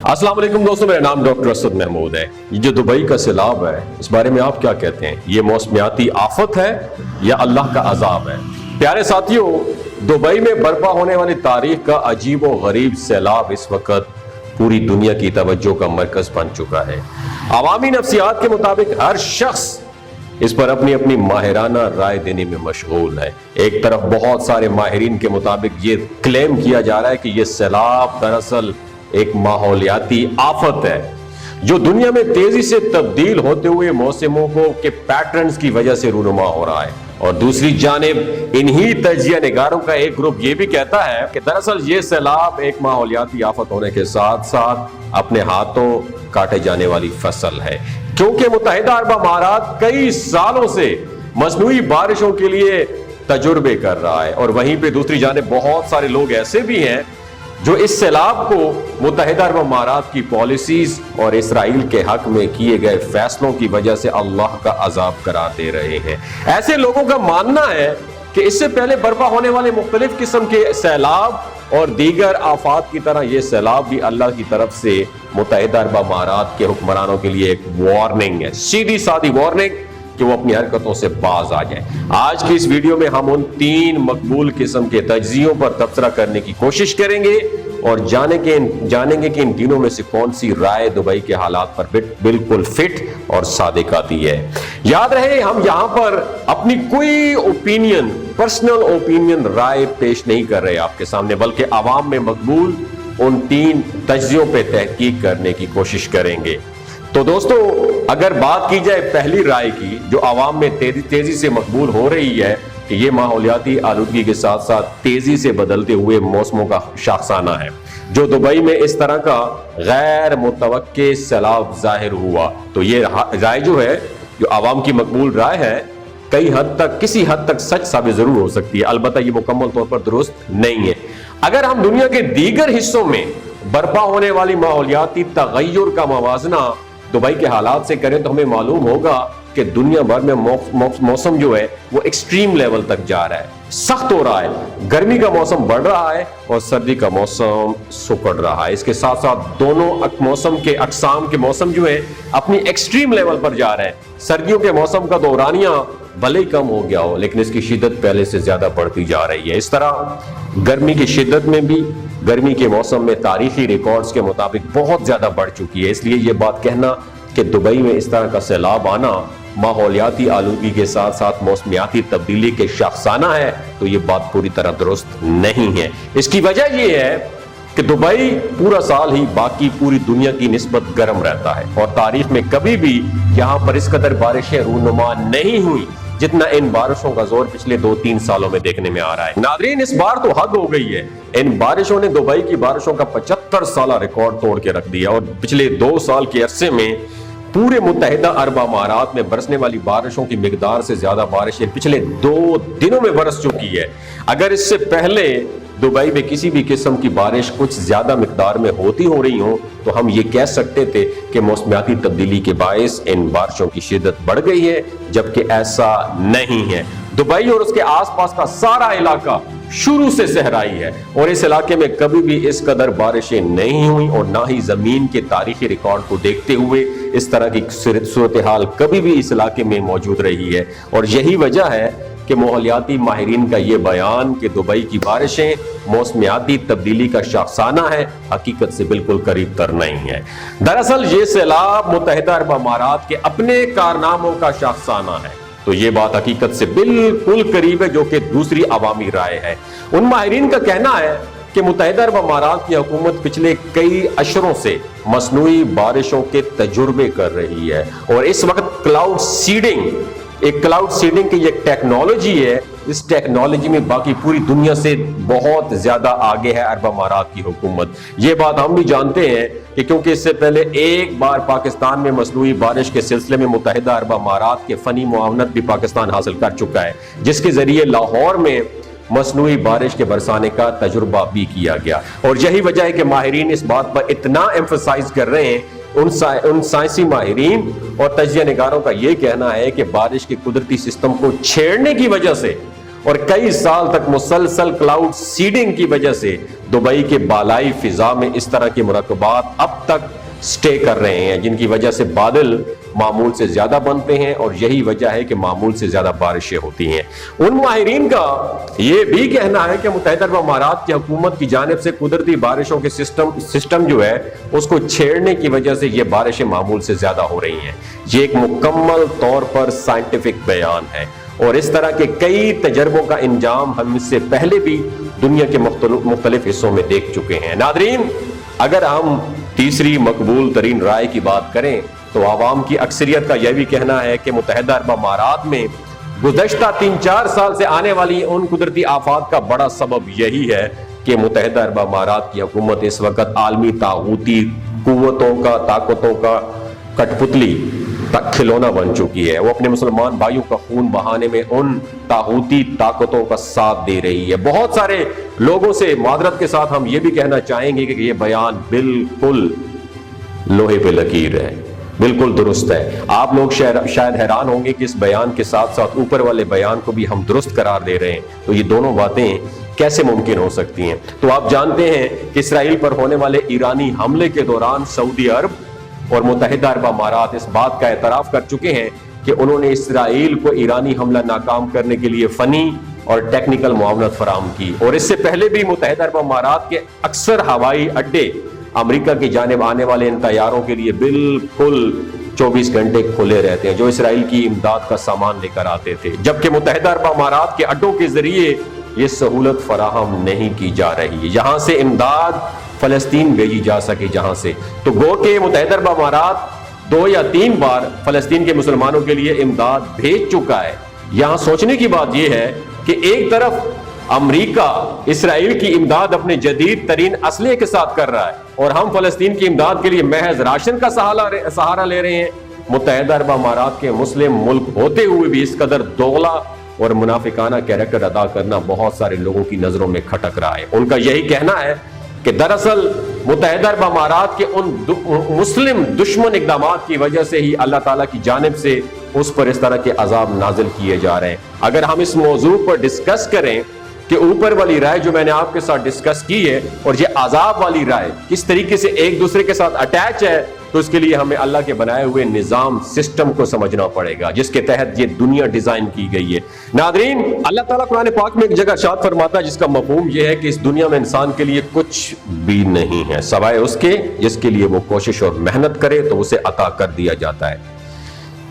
अस्सलाम वालेकुम दोस्तों, मेरा नाम डॉक्टर असद महमूद है। ये जो दुबई का सैलाब है, इस बारे में आप क्या कहते हैं? ये मौसमियाती आफत है या अल्लाह का अजाब है? प्यारे साथियों, दुबई में बर्पा होने वाली तारीख का अजीब व गरीब सैलाब इस वक्त पूरी दुनिया की तवज्जो का मरकज बन चुका है। अवामी नफ्सियात के मुताबिक हर शख्स इस पर अपनी अपनी माहिराना राय देने में मशगूल है। एक तरफ बहुत सारे माहिरीन के मुताबिक ये क्लेम किया जा रहा है कि ये सैलाब दरअसल एक माहौलियाती आफत है जो दुनिया में तेजी से तब्दील होते हुए मौसमों को के पैटर्न्स की वजह से रूनुमा हो रहा है। और दूसरी जानिब इन्हीं तजिया निगारों का एक ग्रुप ये भी कहता है कि दरअसल ये सैलाब एक माहौलियाती आफत होने के साथ साथ अपने हाथों काटे जाने वाली फसल है, क्योंकि मुत्तहिदा अरब अमारात कई सालों से मसनूई बारिशों के लिए तजुर्बे कर रहा है। और वहीं पे दूसरी जानिब बहुत सारे लोग ऐसे भी हैं जो इस सैलाब को मुत्तहिदा अरब अमारात की पॉलिसीज और इसराइल के हक में किए गए फैसलों की वजह से अल्लाह का अजाब करार दे रहे हैं। ऐसे लोगों का मानना है कि इससे पहले बर्पा होने वाले मुख्तलिफ किस्म के सैलाब और दीगर आफात की तरह ये सैलाब भी अल्लाह की तरफ से मुत्तहिदा अरब अमारात के हुक्मरानों के लिए एक वार्निंग है, सीधी सादी वार्निंग कि वो अपनी हरकतों से बाज आ जाए। आज की इस वीडियो में हम उन 3 मकबूल किस्म के तज्जियों पर तबसरा करने की कोशिश करेंगे और जानेंगे कि इन तीनों में से कौन सी राय दुबई के हालात पर बिल्कुल फिट और सादिक आती है। याद रहे, हम यहां पर अपनी कोई ओपिनियन, पर्सनल ओपिनियन राय पेश नहीं कर रहे आपके सामने, बल्कि आवाम में मकबूल उन 3 तज्जियों पे तहकीक करने की कोशिश करेंगे। तो दोस्तों, अगर बात की जाए पहली राय की जो आवाम में तेजी से मकबूल हो रही है कि ये माहौलियाती आलूदगी के साथ साथ तेजी से बदलते हुए मौसमों का शाखसाना है, जो दुबई में इस तरह का गैर मुतवक्के सैलाब जाहिर हुआ, तो ये राय जो है, जो आवाम की मकबूल राय है, कई हद तक, किसी हद तक सच साबित जरूर हो सकती है, अलबत्ता ये मुकम्मल तौर पर दुरुस्त नहीं है। अगर हम दुनिया के दीगर हिस्सों में बर्पा होने वाली माहौलियाती तगय्युर का मवाजना दुबई के हालात से करें तो हमें मालूम होगा कि दुनिया भर में मौसम जो है वो एक्सट्रीम लेवल तक जा रहा है, सख्त हो रहा है। गर्मी का मौसम बढ़ रहा है और सर्दी का मौसम सुकड़ रहा है। इसके साथ साथ दोनों मौसम के अकसाम के मौसम जो है अपनी एक्सट्रीम लेवल पर जा रहे हैं। सर्दियों के मौसम का दौरानिया भले ही कम हो गया हो, लेकिन इसकी शिद्दत पहले से ज्यादा बढ़ती जा रही है। इस तरह गर्मी की शिद्दत में भी गर्मी के मौसम में तारीखी रिकॉर्ड्स के मुताबिक बहुत ज्यादा बढ़ चुकी है। इसलिए ये बात कहना कि दुबई में इस तरह का सैलाब आना माहौलियाती आलूगी के साथ साथ मौसमियाती तब्दीली के शाखसाना है, तो ये बात पूरी तरह दुरुस्त नहीं है। इसकी वजह ये है कि दुबई पूरा साल ही बाकी पूरी दुनिया की निस्बत गर्म रहता है और तारीख में कभी भी यहाँ पर इस कदर बारिशें रूनुमा नहीं हुई जितना इन बारिशों का जोर पिछले 2-3 सालों में देखने में आ रहा है। नाज़रीन, इस बार तो हद हो गई है। इन बारिशों ने दुबई की बारिशों का 75 साल रिकॉर्ड तोड़ के रख दिया और पिछले 2 साल के अरसे में पूरे मुत्तहिदा अरब अमारात में बरसने वाली बारिशों की मिकदार से ज्यादा बारिशें पिछले 2 दिनों में बरस चुकी है। अगर इससे पहले दुबई में किसी भी किस्म की बारिश कुछ ज्यादा मिकदार में होती हो रही हो तो हम ये कह सकते थे कि मौसमियाती तब्दीली के बायस इन बारिशों की शिद्दत बढ़ गई है, जबकि ऐसा नहीं है। दुबई और उसके आसपास का सारा इलाका शुरू से सहराई है और इस इलाके में कभी भी इस कदर बारिशें नहीं हुई और ना ही जमीन के तारीखी रिकॉर्ड को देखते हुए इस तरह की सूरत हाल कभी भी इस इलाके में मौजूद रही है। और यही वजह है कि माहौलियाती माहिरीन का ये बयान कि दुबई की बारिशें मौसमियाती तब्दीली का शाखसाना है, हकीकत से बिल्कुल करीब तर नहीं है। दरअसल ये सैलाब मुत्तहिदा अरब अमारात के अपने कारनामों का शाखसाना है, तो ये बात हकीकत से बिल्कुल करीब है, जो कि दूसरी अवामी राय है। उन माहिरीन का कहना है कि मुत्तहिदा अरब अमारात की हुकूमत पिछले कई अशरों से मसनूई बारिशों के तजुर्बे कर रही है और इस वक्त क्लाउड सीडिंग की एक टेक्नोलॉजी है। इस टेक्नोलॉजी में बाकी पूरी दुनिया से बहुत ज्यादा आगे है अरब अमारात की हुकूमत। ये बात हम भी जानते हैं कि क्योंकि इससे पहले एक बार पाकिस्तान में मसनूई बारिश के सिलसिले में मुत्तहिदा अरब अमारात के फनी मुआवनत भी पाकिस्तान हासिल कर चुका है, जिसके जरिए लाहौर में मसनूई बारिश के बरसाने का तजुर्बा भी किया गया। और यही वजह है कि माहिरीन इस बात पर इतना एम्फसाइज कर रहे हैं, उन साइंसी माहिरीन और तजिया निगारों का यह कहना है कि बारिश के कुदरती सिस्टम को छेड़ने की वजह से اور کئی سال تک مسلسل کلاؤڈ سیڈنگ کی وجہ سے دبئی کے بالائی فضا میں اس طرح کے مرکبات اب تک سٹے کر رہے ہیں، جن کی وجہ سے بادل معمول سے زیادہ بنتے ہیں، اور یہی وجہ ہے کہ معمول سے زیادہ بارشیں ہوتی ہیں۔ ان ماہرین کا یہ بھی کہنا ہے کہ متحدہ عرب امارات کی حکومت کی جانب سے قدرتی بارشوں کے سسٹم جو ہے اس کو چھیڑنے کی وجہ سے یہ بارشیں معمول سے زیادہ ہو رہی ہیں۔ یہ ایک مکمل طور پر سائنٹیفک بیان ہے، اور اس طرح کے کئی تجربوں کا انجام ہم اس سے پہلے بھی دنیا کے مختلف حصوں میں دیکھ چکے ہیں۔ ناظرین، اگر ہم تیسری مقبول ترین رائے کی بات کریں تو عوام کی اکثریت کا یہ بھی کہنا ہے کہ متحدہ عرب امارات میں گزشتہ 3-4 سال سے آنے والی ان قدرتی آفات کا بڑا سبب یہی ہے کہ متحدہ عرب امارات کی حکومت اس وقت عالمی طاغوتی قوتوں کا، طاقتوں کا کٹ پتلی تک کھلونا بن چکی ہے۔ وہ اپنے مسلمان بھائیوں کا خون بہانے میں ان طاغوتی طاقتوں کا ساتھ دے رہی ہے۔ بہت سارے لوگوں سے معذرت کے ساتھ ہم یہ بھی کہنا چاہیں گے کہ یہ بیان بالکل لوہے پہ لکیر ہے، بالکل درست ہے۔ آپ لوگ شاید حیران ہوں گے کہ اس بیان کے ساتھ ساتھ اوپر والے بیان کو بھی ہم درست قرار دے رہے ہیں، تو یہ دونوں باتیں کیسے ممکن ہو سکتی ہیں؟ تو آپ جانتے ہیں کہ اسرائیل پر ہونے والے ایرانی حملے کے دوران سعودی عرب اور متحدہ عرب امارات اس بات کا اعتراف کر چکے ہیں کہ انہوں نے اسرائیل کو ایرانی حملہ ناکام کرنے کے لیے فنی اور ٹیکنیکل معاونت فراہم کی، اور اس سے پہلے بھی متحدہ عرب امارات کے اکثر ہوائی اڈے امریکہ کی جانب آنے والے ان طیاروں کے لیے بالکل 24 گھنٹے کھلے رہتے ہیں، جو اسرائیل کی امداد کا سامان لے کر آتے تھے، جبکہ متحدہ عرب امارات کے اڈوں کے ذریعے یہ سہولت فراہم نہیں کی جا رہی ہے، یہاں سے امداد فلسطین بھیجی جا سکے جہاں سے۔ تو گو کہ متحدہ عرب امارات 2 یا 3 بار فلسطین کے مسلمانوں کے لیے امداد بھیج چکا ہے۔ یہاں سوچنے کی بات یہ ہے کہ ایک طرف امریکہ اسرائیل کی امداد اپنے جدید ترین اسلحے کے ساتھ کر رہا ہے، اور ہم فلسطین کی امداد کے لیے محض راشن کا سہارا لے رہے ہیں۔ متحدہ عرب امارات کے مسلم ملک ہوتے ہوئے بھی اس قدر دوغلا اور منافقانہ کیریکٹر ادا کرنا بہت سارے لوگوں کی نظروں میں کھٹک رہا ہے۔ ان کا یہی کہنا ہے کہ دراصل متحدہ عرب امارات کے ان مسلم دشمن اقدامات کی وجہ سے ہی اللہ تعالیٰ کی جانب سے اس پر اس طرح کے عذاب نازل کیے جا رہے ہیں۔ اگر ہم اس موضوع پر ڈسکس کریں کہ اوپر والی رائے جو میں نے آپ کے ساتھ ڈسکس کی ہے اور یہ عذاب والی رائے کس طریقے سے ایک دوسرے کے ساتھ اٹیچ ہے، تو اس کے لیے ہمیں اللہ کے بنائے ہوئے نظام سسٹم کو سمجھنا پڑے گا جس کے تحت یہ دنیا ڈیزائن کی گئی ہے۔ ناظرین، اللہ تعالیٰ قرآن پاک میں ایک جگہ ارشاد فرماتا ہے جس کا مفہوم یہ ہے کہ اس دنیا میں انسان کے لیے کچھ بھی نہیں ہے سوائے اس کے جس کے لیے وہ کوشش اور محنت کرے تو اسے عطا کر دیا جاتا ہے۔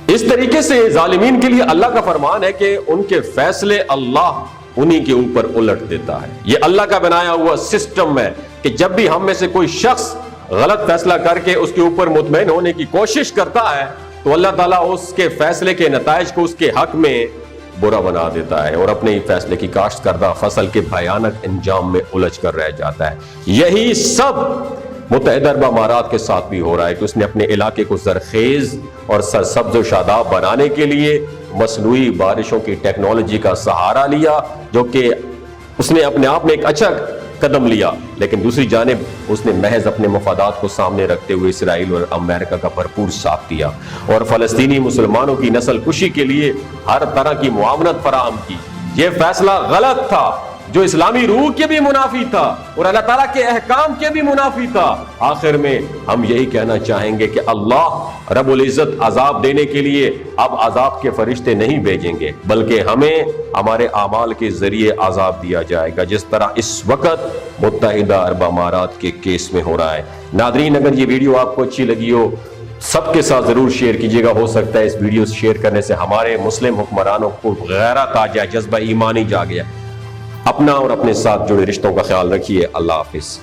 اس طریقے سے ظالمین کے لیے اللہ کا فرمان ہے کہ ان کے فیصلے اللہ انہی کے اوپر الٹ دیتا ہے۔ یہ اللہ کا بنایا ہوا سسٹم ہے کہ جب بھی ہم میں سے کوئی شخص غلط فیصلہ کر کے اس کے اوپر مطمئن ہونے کی کوشش کرتا ہے تو اللہ تعالیٰ اس کے فیصلے کے نتائج کو اس کے حق میں برا بنا دیتا ہے اور اپنے ہی فیصلے کی کاشت کردہ فصل کے بھیانک انجام میں الجھ کر رہ جاتا ہے۔ یہی سب متحدہ عرب امارات کے ساتھ بھی ہو رہا ہے کہ اس نے اپنے علاقے کو زرخیز اور سرسبز و شاداب بنانے کے لیے مصنوعی بارشوں کی ٹیکنالوجی کا سہارا لیا، جو کہ اس نے اپنے آپ میں ایک اچھا قدم لیا، لیکن دوسری جانب اس نے محض اپنے مفادات کو سامنے رکھتے ہوئے اسرائیل اور امریکہ کا بھرپور ساتھ دیا اور فلسطینی مسلمانوں کی نسل کشی کے لیے ہر طرح کی معاونت فراہم کی۔ یہ فیصلہ غلط تھا جو اسلامی روح کے بھی منافی تھا اور اللہ تعالیٰ کے احکام کے بھی منافی تھا۔ آخر میں ہم یہی کہنا چاہیں گے کہ اللہ رب العزت عذاب دینے کے لیے اب عذاب کے فرشتے نہیں بھیجیں گے، بلکہ ہمیں ہمارے اعمال کے ذریعے عذاب دیا جائے گا، جس طرح اس وقت متحدہ عرب امارات کے کیس میں ہو رہا ہے۔ ناظرین، اگر یہ ویڈیو آپ کو اچھی لگی ہو سب کے ساتھ ضرور شیئر کیجیے گا۔ ہو سکتا ہے اس ویڈیو شیئر کرنے سے ہمارے مسلم حکمرانوں کو غیرت آ جائے، جذبہ ایمانی جاگے۔ اپنا اور اپنے ساتھ جڑے رشتوں کا خیال رکھیے۔ اللہ حافظ۔